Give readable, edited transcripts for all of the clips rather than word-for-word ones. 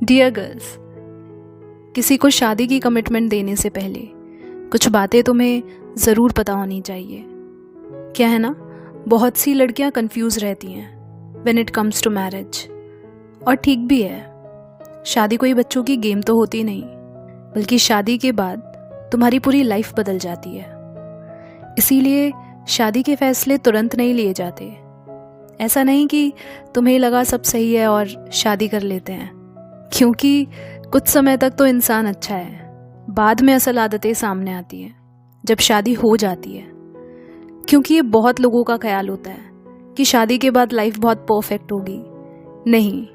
Dear girls, किसी को शादी की कमिटमेंट देने से पहले कुछ बातें तुम्हें ज़रूर पता होनी चाहिए। क्या है ना, बहुत सी लड़कियां कंफ्यूज रहती हैं when it comes to marriage. और ठीक भी है, शादी कोई बच्चों की गेम तो होती नहीं, बल्कि शादी के बाद तुम्हारी पूरी लाइफ बदल जाती है। इसीलिए शादी के फैसले तुरंत नहीं लिए जाते। ऐसा नहीं कि तुम्हें लगा सब सही है और शादी कर लेते हैं, क्योंकि कुछ समय तक तो इंसान अच्छा है, बाद में असल आदतें सामने आती हैं जब शादी हो जाती है। क्योंकि ये बहुत लोगों का ख्याल होता है कि शादी के बाद लाइफ बहुत परफेक्ट होगी। नहीं,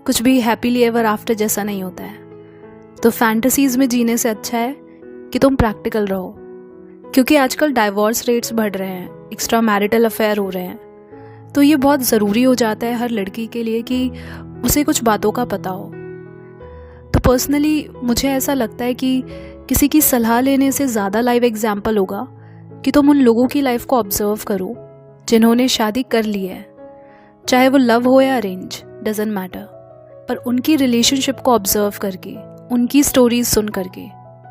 कुछ भी हैप्पीली एवर आफ्टर जैसा नहीं होता है। तो फैंटेसीज में जीने से अच्छा है कि तुम प्रैक्टिकल रहो, क्योंकि आजकल डाइवोर्स रेट्स बढ़ रहे हैं, एक्स्ट्रा मैरिटल अफेयर हो रहे हैं। तो ये बहुत ज़रूरी हो जाता है हर लड़की के लिए कि उसे कुछ बातों का पता हो। तो पर्सनली मुझे ऐसा लगता है कि किसी की सलाह लेने से ज़्यादा लाइव एग्जाम्पल होगा कि तुम उन लोगों की लाइफ को ऑब्जर्व करो जिन्होंने शादी कर ली है, चाहे वो लव हो या अरेंज, डजेंट मैटर। पर उनकी रिलेशनशिप को ऑब्जर्व करके, उनकी स्टोरीज सुन करके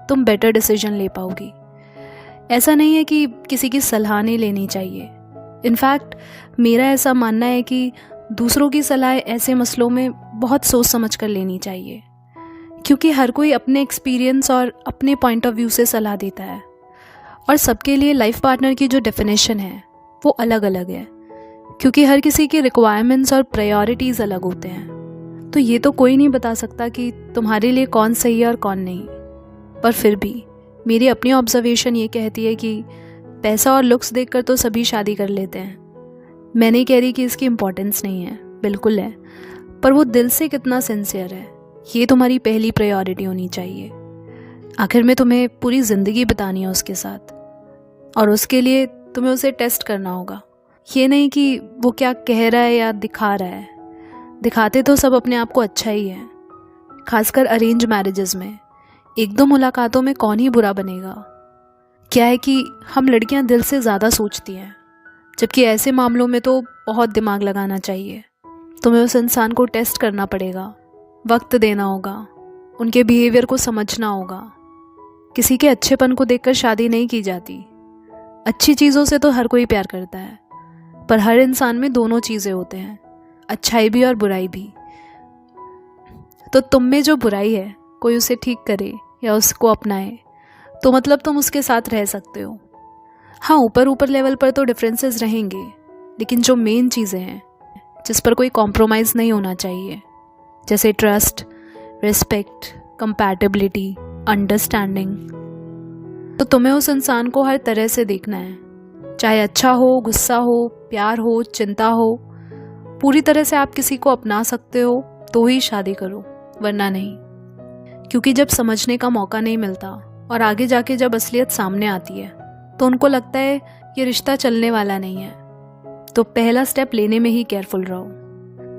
तुम बेटर डिसीजन ले पाओगी। ऐसा नहीं है कि किसी की सलाह नहीं लेनी चाहिए। इनफैक्ट मेरा ऐसा मानना है कि दूसरों की सलाह ऐसे मसलों में बहुत सोच समझ कर लेनी चाहिए, क्योंकि हर कोई अपने एक्सपीरियंस और अपने पॉइंट ऑफ व्यू से सलाह देता है। और सबके लिए लाइफ पार्टनर की जो डेफिनेशन है वो अलग अलग है, क्योंकि हर किसी की रिक्वायरमेंट्स और प्रायोरिटीज़ अलग होते हैं। तो ये तो कोई नहीं बता सकता कि तुम्हारे लिए कौन सही है और कौन नहीं। पर फिर भी मेरी अपनी ऑब्जर्वेशन ये कहती है कि पैसा और लुक्स देखकर तो सभी शादी कर लेते हैं। मैं नहीं कह रही कि इसकी इम्पोर्टेंस नहीं है, बिल्कुल है, पर वो दिल से कितना सिंसियर है ये तुम्हारी पहली प्रायोरिटी होनी चाहिए। आखिर में तुम्हें पूरी ज़िंदगी बितानी है उसके साथ, और उसके लिए तुम्हें उसे टेस्ट करना होगा। ये नहीं कि वो क्या कह रहा है या दिखा रहा है। दिखाते तो सब अपने आप को अच्छा ही है, खासकर अरेंज मैरिजेस में। एक दो मुलाकातों में कौन ही बुरा बनेगा। क्या है कि हम लड़कियां दिल से ज़्यादा सोचती हैं, जबकि ऐसे मामलों में तो बहुत दिमाग लगाना चाहिए। तुम्हें उस इंसान को टेस्ट करना पड़ेगा, वक्त देना होगा, उनके बिहेवियर को समझना होगा। किसी के अच्छेपन को देखकर शादी नहीं की जाती। अच्छी चीज़ों से तो हर कोई प्यार करता है, पर हर इंसान में दोनों चीज़ें होते हैं, अच्छाई भी और बुराई भी। तो तुम में जो बुराई है कोई उसे ठीक करे या उसको अपनाए तो मतलब तुम उसके साथ रह सकते हो। हाँ, ऊपर ऊपर लेवल पर तो डिफरेंसेस रहेंगे, लेकिन जो मेन चीज़ें हैं जिस पर कोई कॉम्प्रोमाइज़ नहीं होना चाहिए, जैसे ट्रस्ट, रिस्पेक्ट, कंपैटिबिलिटी, अंडरस्टैंडिंग, तो तुम्हें उस इंसान को हर तरह से देखना है। चाहे अच्छा हो, गुस्सा हो, प्यार हो, चिंता हो, पूरी तरह से आप किसी को अपना सकते हो तो ही शादी करो, वरना नहीं। क्योंकि जब समझने का मौका नहीं मिलता और आगे जाके जब असलियत सामने आती है तो उनको लगता है ये रिश्ता चलने वाला नहीं है। तो पहला स्टेप लेने में ही केयरफुल रहो।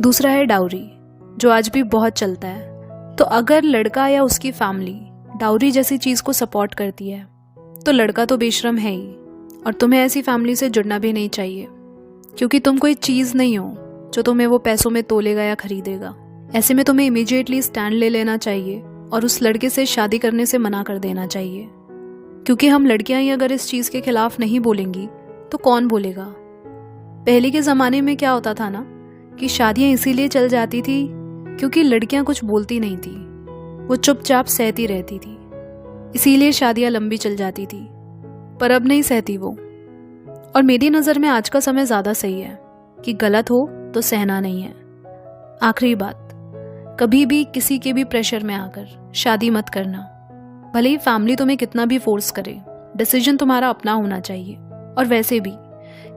दूसरा है डाउरी, जो आज भी बहुत चलता है। तो अगर लड़का या उसकी फैमिली डाउरी जैसी चीज़ को सपोर्ट करती है तो लड़का तो बेशरम है ही, और तुम्हें ऐसी फैमिली से जुड़ना भी नहीं चाहिए, क्योंकि तुम कोई चीज़ नहीं हो जो तुम्हें वो पैसों में तोलेगा या खरीदेगा। ऐसे में तुम्हें इमीडिएटली स्टैंड ले लेना चाहिए और उस लड़के से शादी करने से मना कर देना चाहिए। क्योंकि हम लड़कियां ही अगर इस चीज़ के खिलाफ नहीं बोलेंगी तो कौन बोलेगा। पहले के ज़माने में क्या होता था ना, कि शादियां इसीलिए चल जाती थी क्योंकि लड़कियां कुछ बोलती नहीं थी, वो चुपचाप सहती रहती थी, इसीलिए शादियां लंबी चल जाती थी। पर अब नहीं सहती वो। और मेरी नज़र में आज का समय ज़्यादा सही है कि गलत हो तो सहना नहीं है। आखिरी बात, कभी भी किसी के भी प्रेशर में आकर शादी मत करना। भले ही फैमिली तुम्हें कितना भी फोर्स करे, डिसीजन तुम्हारा अपना होना चाहिए। और वैसे भी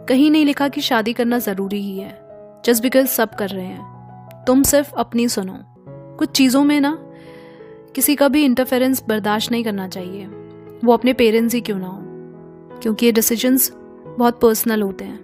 कहीं नहीं लिखा कि शादी करना ज़रूरी ही है जस्ट बिकॉज सब कर रहे हैं। तुम सिर्फ अपनी सुनो। कुछ चीज़ों में ना किसी का भी इंटरफेरेंस बर्दाश्त नहीं करना चाहिए, वो अपने पेरेंट्स ही क्यों ना हो, क्योंकि ये डिसीजंस बहुत पर्सनल होते हैं।